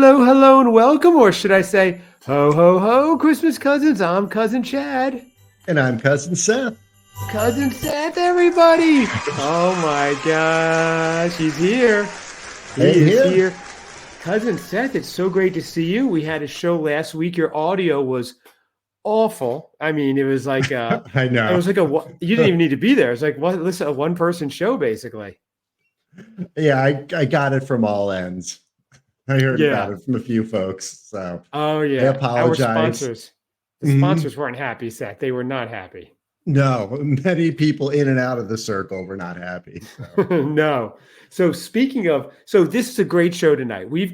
Hello, hello, and welcome, or should I say, ho, ho, ho, Christmas cousins. I'm Cousin Chad. And I'm Cousin Seth. Cousin Seth, everybody. Oh my gosh, he's here. He Hey, is here. here. Cousin Seth, it's so great to see you. We had a show last week. Your audio was awful. I mean, it was like I it know. was like you didn't even need to be there. It's like listen, a one-person show basically. Yeah, I got it from all ends. I heard about Yeah. it from a few folks. So Oh I yeah. Our apologize. sponsors. The Mhm. sponsors weren't happy, Seth. They were not happy. No, many people in and out of the circle were not happy. So No. So speaking of, so this is a great show tonight. We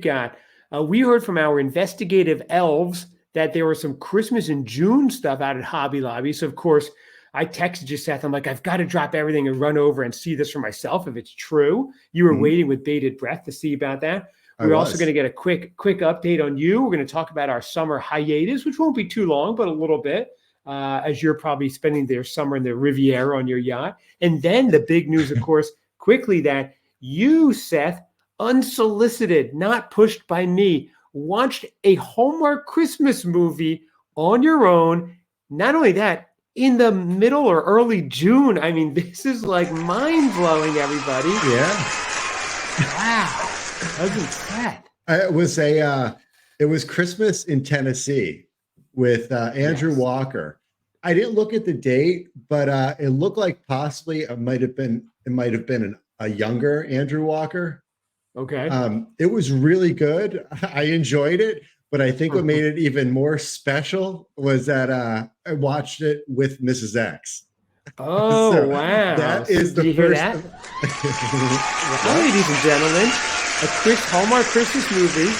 heard from our investigative elves that there was some Christmas in June stuff out at Hobby Lobby. So of course, I texted you, Seth. I'm like, I've got to drop everything and run over and see this for myself if it's true. You were mhm, waiting with bated breath to see about that. I We're also going to was. get a quick update on you. We're going to talk about our summer hiatus, which won't be too long, but a little bit, as you're probably spending their summer in the Riviera on your yacht. And then the big news, of course, quickly that you, Seth, unsolicited, not pushed by me, watched a Hallmark Christmas movie on your own. Not only that, in the middle or early June. I mean, this is like mind blowing, everybody. Yeah. Wow. Cousin Seth. It was Christmas in Tennessee with Andrew Yes. Walker. I didn't look at the date, but it looked like possibly it might have been a younger Andrew Walker. Okay. It was really good. I enjoyed it, but I think what made it even more special was that I watched it with Mrs. X. Oh, So wow. that So is did the you hear first. that? Wow, What? ladies and gentlemen, Hallmark Christmas movie,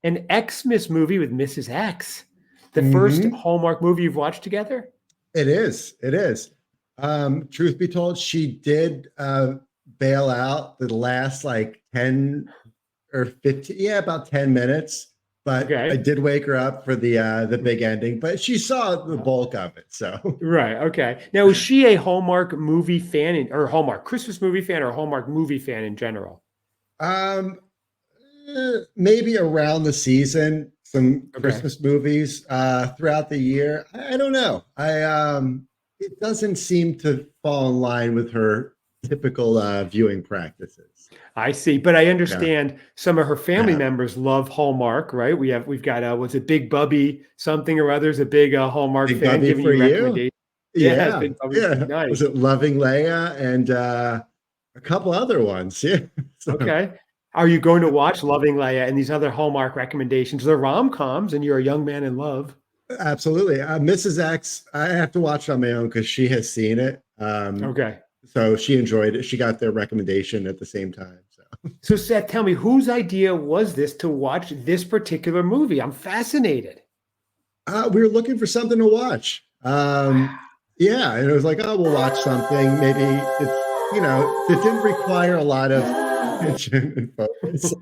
an Xmas movie with Mrs. X. The first Hmm. Hallmark movie you've watched together? It is. It is. Truth be told, she did bail out the last like 10 or 15, yeah, about 10 minutes. But I Okay. did wake her up for the big ending, but she saw the bulk of it. So Right. Okay. Now, is she a Hallmark movie fan or Hallmark Christmas movie fan or Hallmark movie fan in general? um maybe around the season, some Okay. Christmas movies throughout the year. I don't know. I It doesn't seem to fall in line with her typical viewing practices. I see, but I Yeah. understand some of her family Yeah. members love Hallmark, right? We've got was it Big Bubby something or other is a big Hallmark Big fan Bubby giving for you you. recommendations. Yes, Yeah. Big Bubby, Yeah. Was nice. it Loving Leia and a couple other ones? Yeah. So Okay, are you going to watch Loving Leia and these other Hallmark recommendations? They're rom-coms, and you're a young man in love. absolutely. Mrs. X, I have to watch on my own because she has seen it. Okay, So she enjoyed it. She got their recommendation at the same time. So so Seth, tell me whose idea was this to watch this particular movie? I'm fascinated. we were looking for something to watch. Yeah, and it was like, oh, we'll watch something. Maybe it didn't require a lot of attention and focus,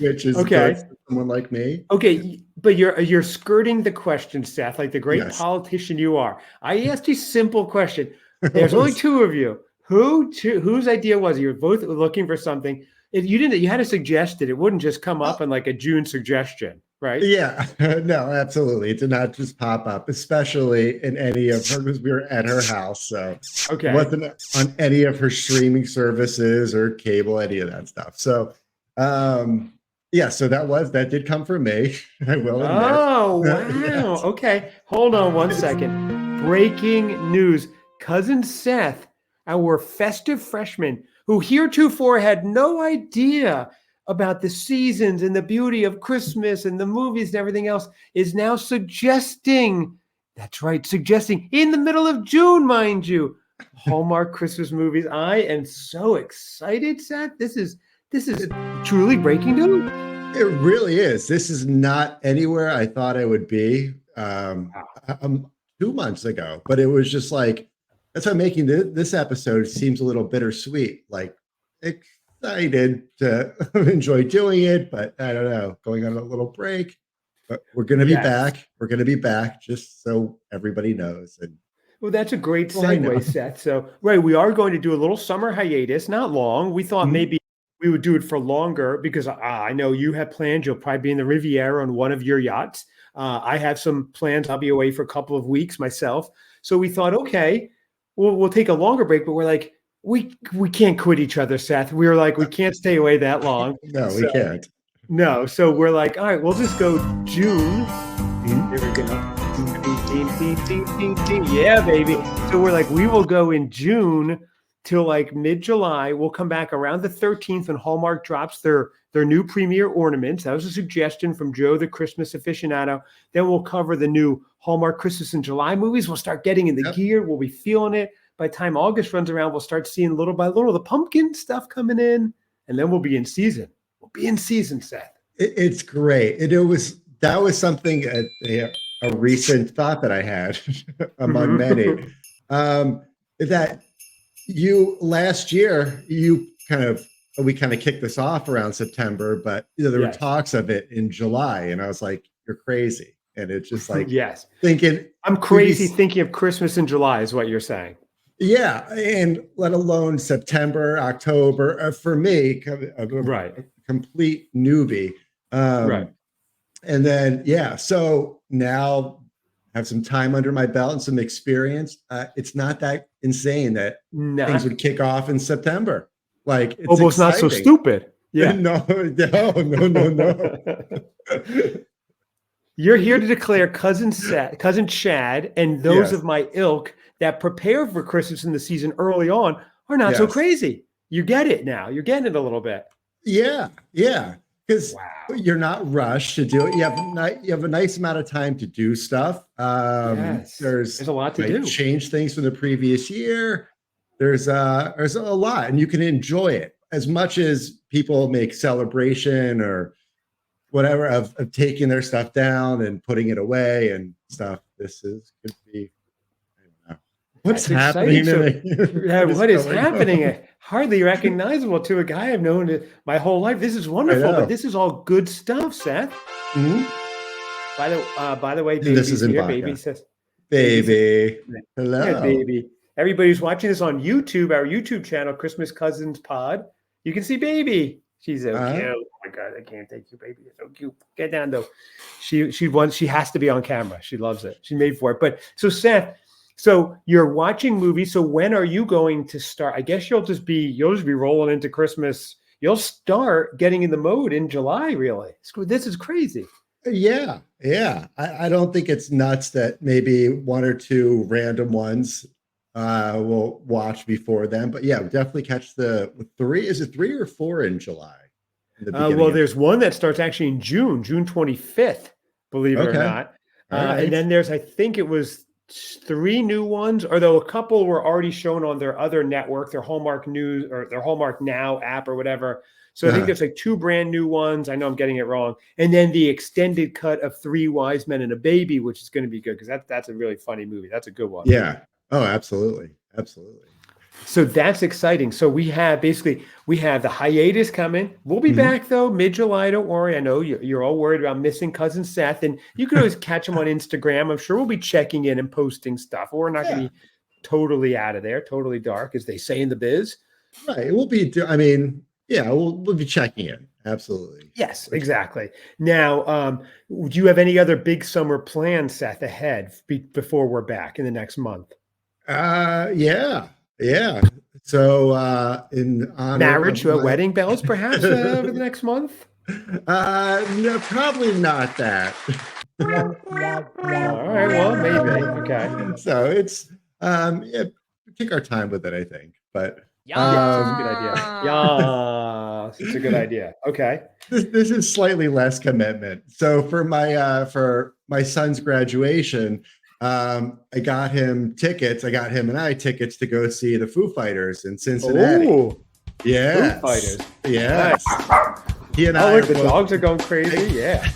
which is good Okay. for someone like me. Okay, but you're skirting the question, Seth, like the great Yes. politician you are. I asked you a simple question. It There's only was, two of you. Whose idea was it? You were both looking for something. If you didn't, you had to suggest it. It wouldn't just come up oh, in like a June suggestion, right? yeah, no, absolutely. It did not just pop up, especially in any of her, because we were at her house. So it Okay. wasn't on any of her streaming services or cable, any of that stuff. So, um, yeah, so that did come from me, I will admit. Oh, wow. Yes. Okay. Hold on one It's, second. Breaking news. Cousin Seth, our festive freshman, who heretofore had no idea about the seasons and the beauty of Christmas and the movies and everything else, is now suggesting, that's right, suggesting in the middle of June, mind you, Hallmark Christmas movies. I am so excited, Seth. This is it, truly breaking news. it really is. This is not anywhere I thought I would be 2 months ago, but it was just like, that's why making this episode seems a little bittersweet. Like, excited to enjoy doing it, but I don't know, going on a little break. But we're going to be Yes. back. We're going to be back, just so everybody knows. And Well, that's a great well, I know. segue, Seth. So, right, we are going to do a little summer hiatus, not long. We thought Mhm. maybe we would do it for longer because I know you have plans. You'll probably be in the Riviera on one of your yachts. I have some plans. I'll be away for a couple of weeks myself. So we thought, okay, we'll take a longer break, but we're like, we can't quit each other, Seth. We were like, we can't stay away that long. No, So, we can't. no. So we're like, all right, we'll just go June. Mhm. Here we go. Yeah, baby. So we're like, we will go in June till like mid-July. We'll come back around the 13th when Hallmark drops their new premiere ornaments. That was a suggestion from Joe, the Christmas aficionado. Then we'll cover the new Hallmark Christmas in July movies. We'll start getting in the gear. We'll be feeling it. By the time August runs around, we'll start seeing little by little the pumpkin stuff coming in, and then we'll be in season. We'll be in season, Seth. It's great. That was something a recent thought that I had among many. That last year we kind of kicked this off around September, but there were talks of it in July, and I was like, "You're crazy," and it's just like yes, thinking I'm crazy thinking of Christmas in July is what you're saying. Yeah, and let alone September, October. For me, right, a complete newbie. Right. And then, so now have some time under my belt and some experience. It's not that insane that things would kick off in September. Like, it's almost not so stupid. Yeah. No. You're here to declare Cousin Seth, Cousin Chad, and those of my ilk that prepare for Christmas in the season early on are not so crazy. You get it now. You're getting it a little bit. Yeah. Because you're not rushed to do it. You have a nice amount of time to do stuff. There's a lot to do. Change things from the previous year. There's a lot, and you can enjoy it as much as people make celebration or whatever of taking their stuff down and putting it away and stuff. Could be. I don't know what's happening. What is happening? Hardly recognizable to a guy I've known my whole life. This is wonderful, but this is all good stuff, Seth. Mm-hmm. By the way, baby, this is here. Baby says, "Baby, hello, yeah, baby." Everybody who's watching this on YouTube, our YouTube channel, Christmas Cousins Pod, you can see baby. She's so cute. Oh my God, I can't take you, baby. You're so cute. Get down though. She has to be on camera. She loves it. She made for it. But so Seth, so you're watching movies. So when are you going to start? I guess you'll just be rolling into Christmas. You'll start getting in the mode in July, really. This is crazy. Yeah. I don't think it's nuts that maybe one or two random ones we'll watch before then, but definitely catch the 3. Is it 3 or 4 in July? Well, there's one that starts actually in June 25th, believe it or not. Right. And then there's, I think it was 3 new ones, although a couple were already shown on their other network, their Hallmark News or their Hallmark Now app or whatever. So I think there's like 2 brand new ones. I know I'm getting it wrong. And then the extended cut of 3 Wise Men and a Baby, which is going to be good because that's a really funny movie. That's a good one. Yeah. Oh, absolutely. So that's exciting. So we have the hiatus coming. We'll be back though mid-July. Don't worry. I know you're all worried about missing Cousin Seth, and you can always catch him on Instagram. I'm sure we'll be checking in and posting stuff. We're not going to be totally out of there, totally dark, as they say in the biz. Right. We'll be. I mean, we'll be checking in. Absolutely. Yes, exactly. Now, do you have any other big summer plans, Seth, ahead before we're back in the next month? Yeah. So, in honor marriage, wedding bells, perhaps over the next month. No, probably not that. All right. Well, maybe. Okay. So it's take our time with it, I think. But that's a good idea. Yeah, it's a good idea. Okay. This is slightly less commitment. So for my son's graduation, I got him tickets. I got him and I tickets to go see the Foo Fighters in Cincinnati. Oh, yes. Foo Fighters. Yes. Nice. He and I. The dogs are going crazy. Yeah.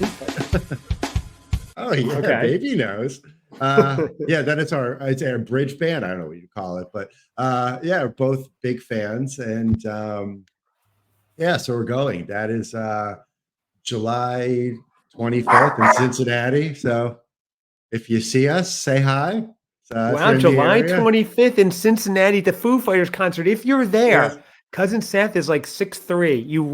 Oh yeah, okay. Baby knows. Then it's our bridge band. I don't know what you call it, but we're both big fans, and so we're going. That is July 25th in Cincinnati. So if you see us, say hi. Wow, July 25th in Cincinnati, the Foo Fighters concert. If you're there, Cousin Seth is like 6'3". You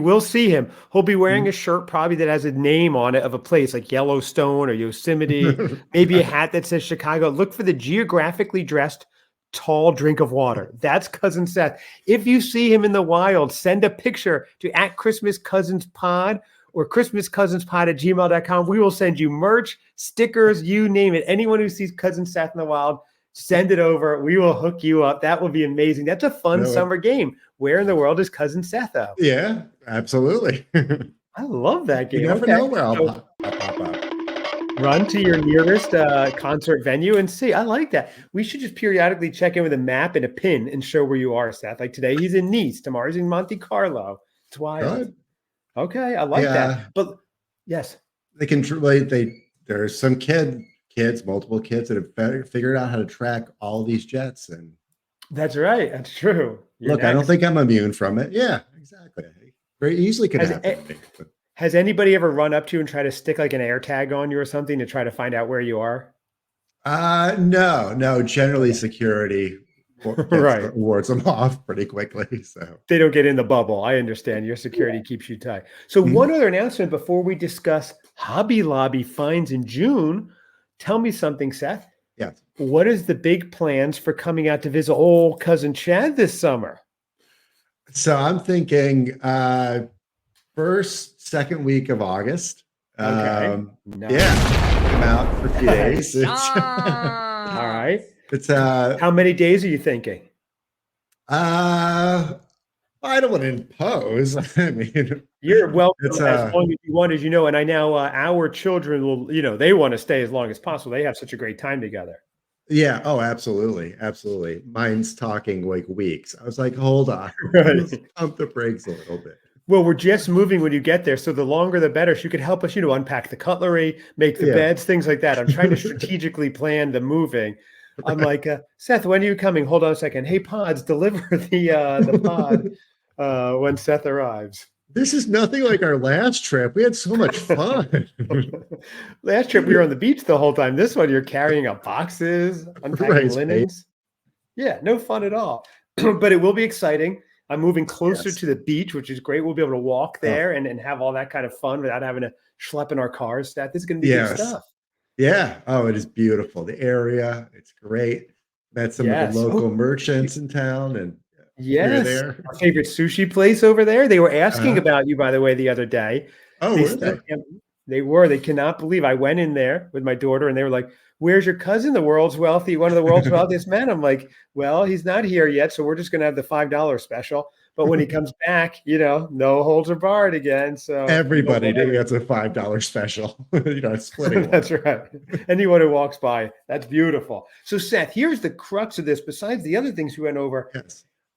will see him. He'll be wearing a shirt probably that has a name on it of a place like Yellowstone or Yosemite, maybe a hat that says Chicago. Look for the geographically dressed tall drink of water. That's Cousin Seth. If you see him in the wild, send a picture to @ChristmasCousinsPod or christmascousinspod@gmail.com. We will send you merch, stickers, you name it. Anyone who sees Cousin Seth in the wild, send it over. We will hook you up. That will be amazing. That's a fun summer game. Where in the world is Cousin Seth? Yeah, absolutely. I love that game. You never know where I'll pop up. Run to your nearest concert venue and see. I like that. We should just periodically check in with a map and a pin and show where you are, Seth. Like today, he's in Nice. Tomorrow, he's in Monte Carlo. It's wild. Good. Okay, I like that. But yes, they can. There's some kids, multiple kids that have figured out how to track all these jets, and that's right. That's true. Look, I don't think I'm immune from it. Yeah, exactly. Very easily could happen. Has anybody ever run up to you and try to stick like an air tag on you or something to try to find out where you are? No. Generally, security wards them off pretty quickly. So they don't get in the bubble. I understand. Your security keeps you tight. So one other announcement before we discuss Hobby Lobby finds in June. Tell me something, Seth. Yeah. What is the big plans for coming out to visit old cousin Chad this summer? So I'm thinking second week of August. Okay. Yeah. Come out for a few days. All right. It's how many days are you thinking? I don't want to impose. I mean, you're welcome as long as you want, as you know. And I know our children will, they want to stay as long as possible. They have such a great time together. Yeah. Oh, absolutely. Absolutely. Mine's talking like weeks. I was like, hold on. Right. Let's pump the brakes a little bit. Well, we're just moving when you get there. So the longer, the better. So you could help us, unpack the cutlery, make the beds, things like that. I'm trying to strategically plan the moving. I'm like, Seth, when are you coming? Hold on a second. Hey, pods, deliver the pod when Seth arrives. This is nothing like our last trip. We had so much fun. Last trip, we were on the beach the whole time. This one, you're carrying up boxes, unpacking linens. Yeah, no fun at all. But it will be exciting. I'm moving closer to the beach, which is great. We'll be able to walk there and have all that kind of fun without having to schlep in our cars. This is going to be good stuff. Yeah. Oh, it is beautiful. The area, it's great. Met some of the local merchants in town, and there. Our favorite sushi place over there. They were asking about you, by the way, the other day. Oh, they were. They cannot believe I went in there with my daughter, and they were like, "Where's your cousin? One of the world's wealthiest men." I'm like, "Well, he's not here yet, so we're just going to have the $5 special. But when he comes back, no holds are barred again." So everybody gets a $5 special. Splitting. That's right. Anyone who walks by, that's beautiful. So Seth, here's the crux of this. Besides the other things we went over,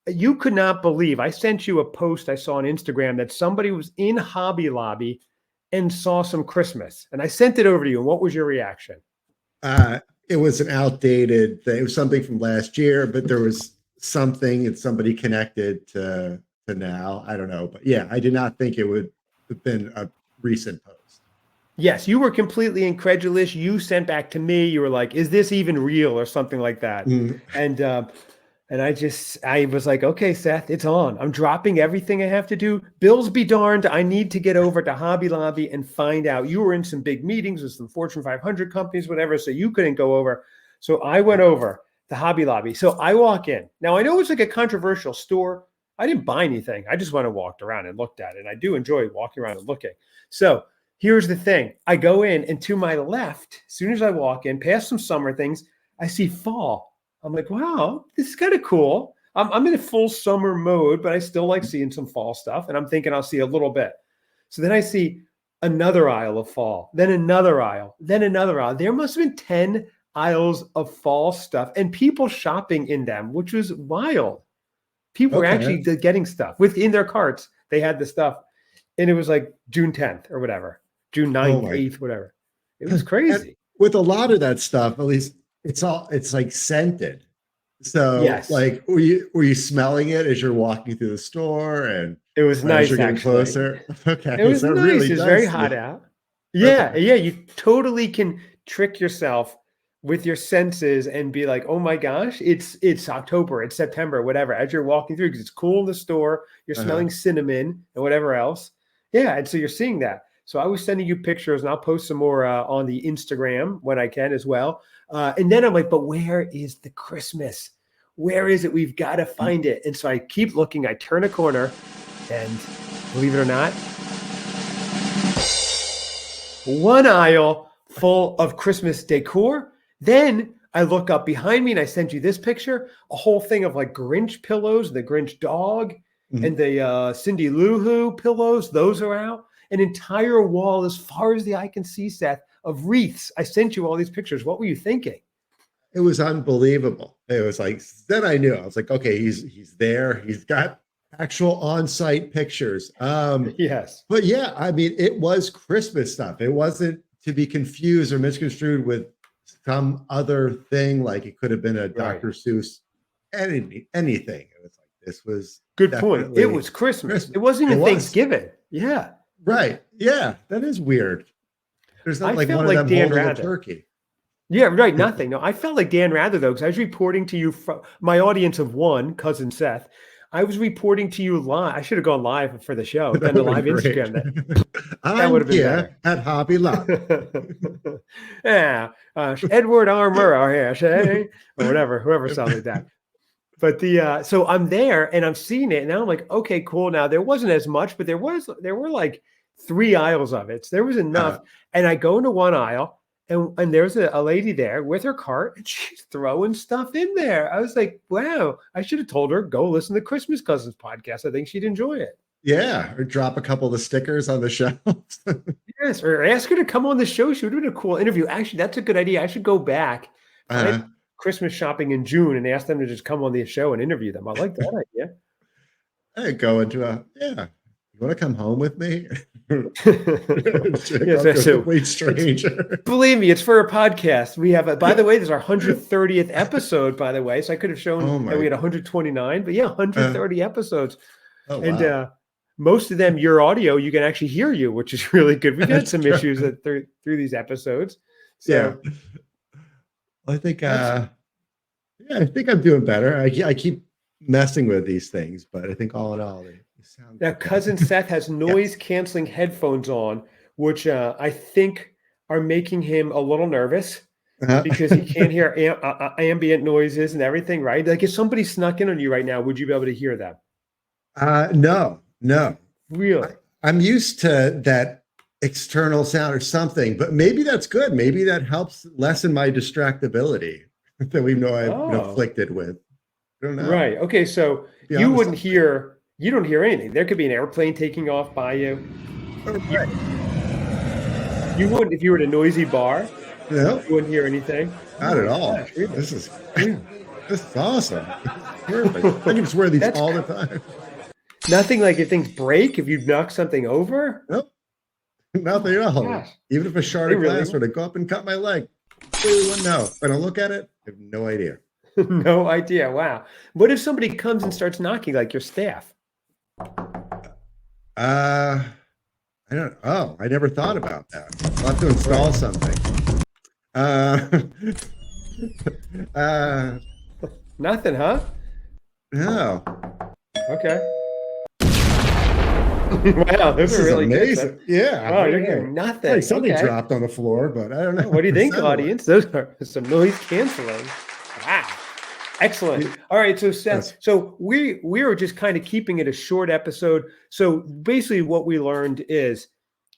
you could not believe. I sent you a post I saw on Instagram that somebody was in Hobby Lobby and saw some Christmas, and I sent it over to you. And what was your reaction? It was an outdated thing. It was something from last year, but there was something and somebody connected to now. I don't know. But yeah, I did not think it would have been a recent post. Yes, you were completely incredulous. You sent back to me. You were like, "Is this even real?" or something like that. And I was like, "Okay, Seth, it's on. I'm dropping everything I have to do. Bills be darned. I need to get over to Hobby Lobby and find out." You were in some big meetings with some Fortune 500 companies, whatever, so you couldn't go over. So I went over to Hobby Lobby. So I walk in. Now, I know it's like a controversial store. I didn't buy anything. I just went and walked around and looked at it. And I do enjoy walking around and looking. So here's the thing. I go in, and to my left, as soon as I walk in, past some summer things, I see fall. I'm like, wow, this is kind of cool. I'm in a full summer mode, but I still like seeing some fall stuff. And I'm thinking I'll see a little bit. So then I see another aisle of fall, then another aisle, then another aisle. There must have been 10 aisles of fall stuff and people shopping in them, which was wild. People were actually getting stuff within their carts. They had the stuff. And it was like June 10th or whatever, June 9th, 8th, whatever. It was crazy. And with a lot of that stuff, at least, it's like scented. So like, were you smelling it as you're walking through the store? And it was nice. You're getting closer. Okay. It was nice. Really, it was very hot out. Yeah. Yeah. You totally can trick yourself with your senses and be like, oh my gosh, it's October, it's September, whatever, as you're walking through, because it's cool in the store, you're smelling cinnamon and whatever else. Yeah. And so you're seeing that. So I was sending you pictures, and I'll post some more on the Instagram when I can as well. And then I'm like, but where is the Christmas? Where is it? We've got to find it. And so I keep looking, I turn a corner, and believe it or not, one aisle full of Christmas decor. Then I look up behind me, and I sent you this picture, a whole thing of like Grinch pillows, the Grinch dog, and the Cindy Lou Who pillows. Those are out. An entire wall as far as the eye can see, Seth, of wreaths. I sent you all these pictures. What were you thinking? It was unbelievable. It was like, then I knew. I was like, okay, he's there. He's got actual on-site pictures. Yes. But yeah, I mean, it was Christmas stuff. It wasn't to be confused or misconstrued with some other thing. Like it could have been a Dr. Seuss, anything. It was like, this was good point. It was Christmas. It wasn't even Thanksgiving. Yeah. Right. Yeah. That is weird. There's not like one of them Dan holding Rather. a turkey. Yeah, right. Nothing. No, I felt like Dan Rather, though, because I was reporting to you from my audience of one, Cousin Seth. I was reporting to you live. I should have gone live for the show, done the live Instagram. That would have been better. At Hobby Lobby. Yeah. Edward R. Murrow here, or whatever, whoever sounds like that. But so I'm there and I'm seeing it, and now I'm like, okay, cool. Now there wasn't as much, but there were like 3 aisles of it. So there was enough. And I go into one aisle, and there's a lady there with her cart, and she's throwing stuff in there. I was like, wow, I should have told her, go listen to Christmas Cousins podcast. I think she'd enjoy it. Yeah, or drop a couple of the stickers on the shelves. Yes, or ask her to come on the show. She would have been a cool interview. Actually, that's a good idea. I should go back. Christmas shopping in June and ask them to just come on the show and interview them. I like that idea. I go into you want to come home with me? Yes, so complete stranger. Believe me, it's for a podcast. We have, by the way, this is our 130th episode, by the way. So I could have shown that we had 129, but yeah, 130 episodes. Oh, wow. And most of them, your audio, you can actually hear you, which is really good. We've had some issues through these episodes. So yeah. I think I think I'm doing better. I keep messing with these things, but I think all in all, they sound now. Cousin Seth has noise canceling headphones on, which I think are making him a little nervous because he can't hear ambient noises and everything. Right? Like if somebody snuck in on you right now, would you be able to hear them? No. Really? I'm used to that external sound or something, but maybe that's good. Maybe that helps lessen my distractibility that we know I've been afflicted with. I don't know. Right. Okay. So you don't hear anything. There could be an airplane taking off by you. Right. You wouldn't, if you were at a noisy bar. No. You wouldn't hear anything. Not at all. Gosh, really? This is awesome. Perfect. I can just wear these all the time. Nothing like if things break, if you knock something over? Nope. Nothing at all. Gosh. Even if a shard of glass were to go up and cut my leg, really wouldn't know. If I don't look at it, I have no idea. No idea. Wow. What if somebody comes and starts knocking, like your staff? I don't. Oh, I never thought about that. I'll have to install something. Nothing, huh? No. Okay. Wow, this is really amazing. Good. Yeah. Oh, you're hearing nothing. Like something dropped on the floor, but I don't know. What do you think, audience? Those are some noise canceling. Wow. Excellent. All right. So Seth, so we were just kind of keeping it a short episode. So basically what we learned is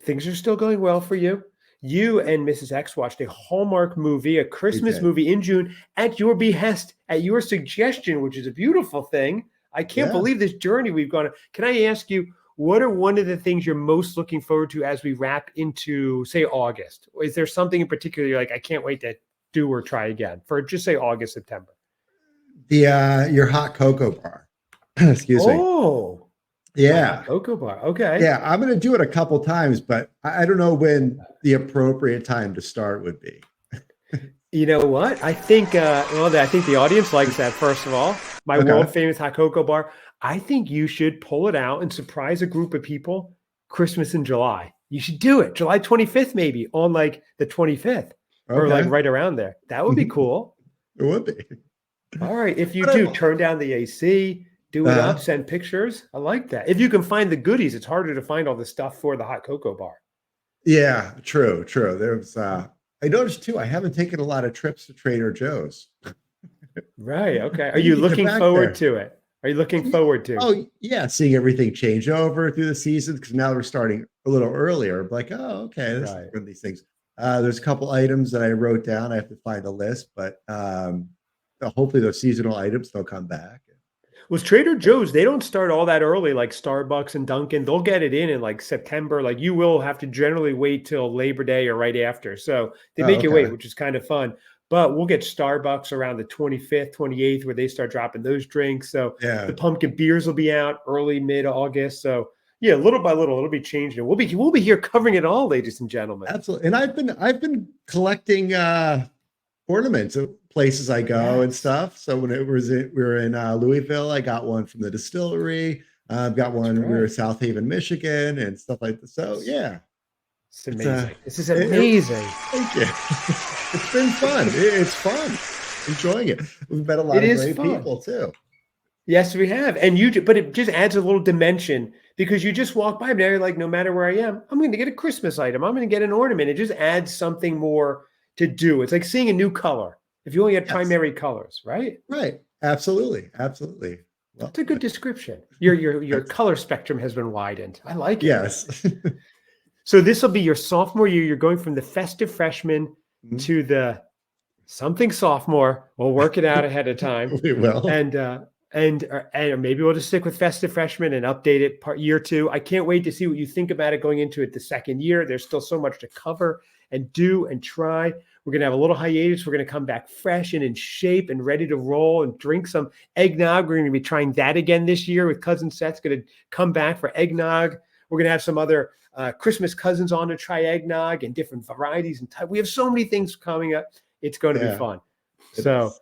things are still going well for you. You and Mrs. X watched a Hallmark movie, a Christmas movie in June at your behest, at your suggestion, which is a beautiful thing. I can't believe this journey we've gone on. Can I ask you, what are one of the things you're most looking forward to as we wrap into, say, August? Is there something in particular you're like, I can't wait to do or try again for just say August, September? Your hot cocoa bar. Excuse me. Oh, yeah. Cocoa bar. Okay. Yeah. I'm going to do it a couple times, but I don't know when the appropriate time to start would be. You know what? I think, I think the audience likes that, first of all. My world famous hot cocoa bar. I think you should pull it out and surprise a group of people Christmas in July. You should do it. July 25th, maybe on like the 25th. or like Okay. right around there. That would be cool. It would be. All right. If you But do, turn down the AC, do it up, uh, send pictures. I like that. If you can find the goodies, it's harder to find all the stuff for the hot cocoa bar. yeah, true, true. There's I noticed too, I haven't taken a lot of trips to Trader Joe's. Right. Okay. Are I need you to get looking back forward there. to it? Are you looking Yeah. forward to? Oh, yeah, seeing everything change over through the seasons because now we're starting a little earlier. Like, oh, okay, this is Right. one of these things. There's a couple items that I wrote down. I have to find the list, but hopefully those seasonal items they'll come back. Was Trader Joe's, they don't start all that early like Starbucks and Dunkin'. They'll get it in like September. Like you will have to generally wait till Labor Day or right after. So they Oh, make you wait, okay. which is kind of fun. But we'll get Starbucks around the 25th, 28th, where they start dropping those drinks. So the Yeah, pumpkin beers will be out early, mid-August. So yeah, little by little, it'll be changing. We'll be here covering it all, ladies and gentlemen. absolutely. And I've been collecting ornaments of places I go and Yes, stuff. So when we were in Louisville, I got one from the distillery. I've got that's one. We were in right. South Haven, Michigan, and stuff like that. So yeah, It's it's amazing. This is it, amazing. thank you. It's been fun. It's fun. Enjoying it. We've met a It lot of is great fun. people too. Yes, we have. And but it just adds a little dimension because you just walk by now, you're like, no matter where I am, I'm going to get a Christmas item. I'm going to get an ornament. It just adds something more to do. It's like seeing a new color if you only had Yes. primary colors, right? Right. Absolutely. Absolutely. Well, It's a good description. Your that's, color spectrum has been widened. I like it. yes. So this will be your sophomore year. You're going from the festive freshman to the something sophomore. We'll work it out ahead of time. We will. And maybe we'll just stick with festive freshman and update it part year 2. I can't wait to see what you think about it going into it the second year. There's still so much to cover and do and try. We're going to have a little hiatus. We're going to come back fresh and in shape and ready to roll and drink some eggnog. We're going to be trying that again this year with Cousin Seth's going to come back for eggnog. We're going to have some other Christmas cousins on to try eggnog and different varieties and type. We have so many things coming up. It's going to be Yeah. fun. It So is.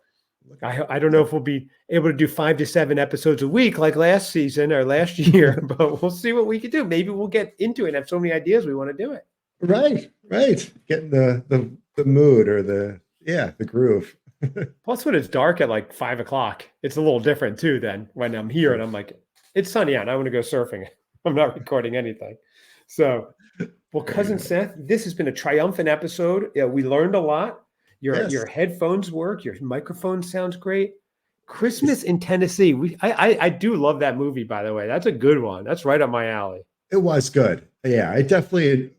I don't know if we'll be able to do 5 to 7 episodes a week like last season or last year, but we'll see what we can do. Maybe we'll get into it and have so many ideas we want to do it. Right. Right. Getting the mood or the groove. Plus, when it's dark at like 5 o'clock, it's a little different too than when I'm here and I'm like, it's sunny out and I want to go surfing. I'm not recording anything. So, well, Very Cousin good. Seth, this has been a triumphant episode. Yeah, we learned a lot. Your Yes. headphones work. Your microphone sounds great. Christmas in Tennessee. I do love that movie, by the way. That's a good one. That's right up my alley. It was good. Yeah, I definitely.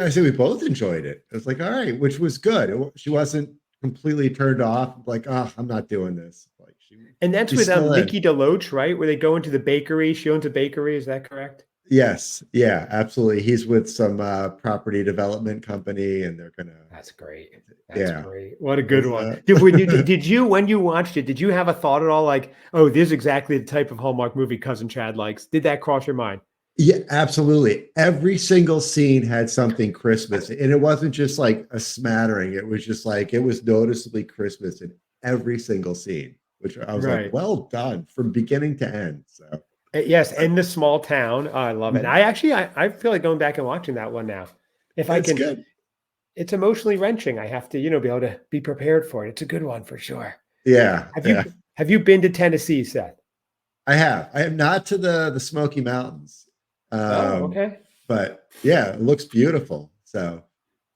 I say we both enjoyed it. It was like, all right, which was good. She wasn't completely turned off. Like, oh, I'm not doing this. Like And that's she's with still in. Nikki DeLoach, right? Where they go into the bakery. She owns a bakery. Is that correct? Yes. Yeah. Absolutely. He's with some property development company, and they're gonna. That's great. That's Yeah. great. What a good It's, one. When you watched it, did you have a thought at all like, oh, this is exactly the type of Hallmark movie Cousin Chad likes? Did that cross your mind? Yeah, absolutely. Every single scene had something Christmas, and it wasn't just like a smattering. It was just like it was noticeably Christmas in every single scene, which I was like, Right. well done from beginning to end. So Yes, in the small town. Oh, I love it. I feel like going back and watching that one now. If I that's can, good. it's emotionally wrenching. I have to, be able to be prepared for it. It's a good one for sure. Yeah, Have yeah. you have you been to Tennessee, Seth? I have. I am not to the Smoky Mountains, Oh, okay. but yeah, it looks beautiful. So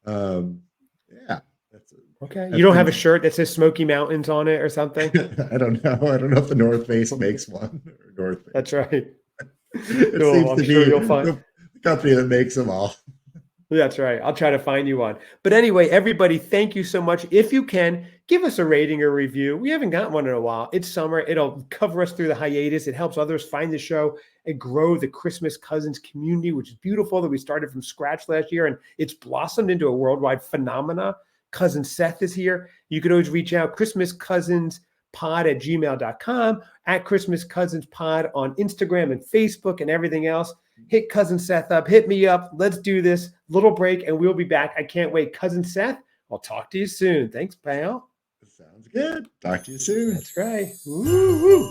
yeah, that's Okay. You that's don't have a been. shirt that says Smoky Mountains on it or something? I don't know. I don't know if the North Face makes one or North Face. That's right. It Cool. seems I'm to sure be you'll find. the company that makes them all. That's right. I'll try to find you one. But anyway, everybody, thank you so much. If you can, give us a rating or review. We haven't gotten one in a while. It's summer. It'll cover us through the hiatus. It helps others find the show and grow the Christmas Cousins community, which is beautiful that we started from scratch last year and it's blossomed into a worldwide phenomena. Cousin Seth is here. You could always reach out, christmascousinspod@gmail.com, at Christmas Cousins Pod on Instagram and Facebook and everything else. Hit Cousin Seth up, hit me up. Let's do this little break and we'll be back. I can't wait. Cousin Seth, I'll talk to you soon. Thanks, pal. Sounds good. Talk to you soon. That's right. Woo-hoo.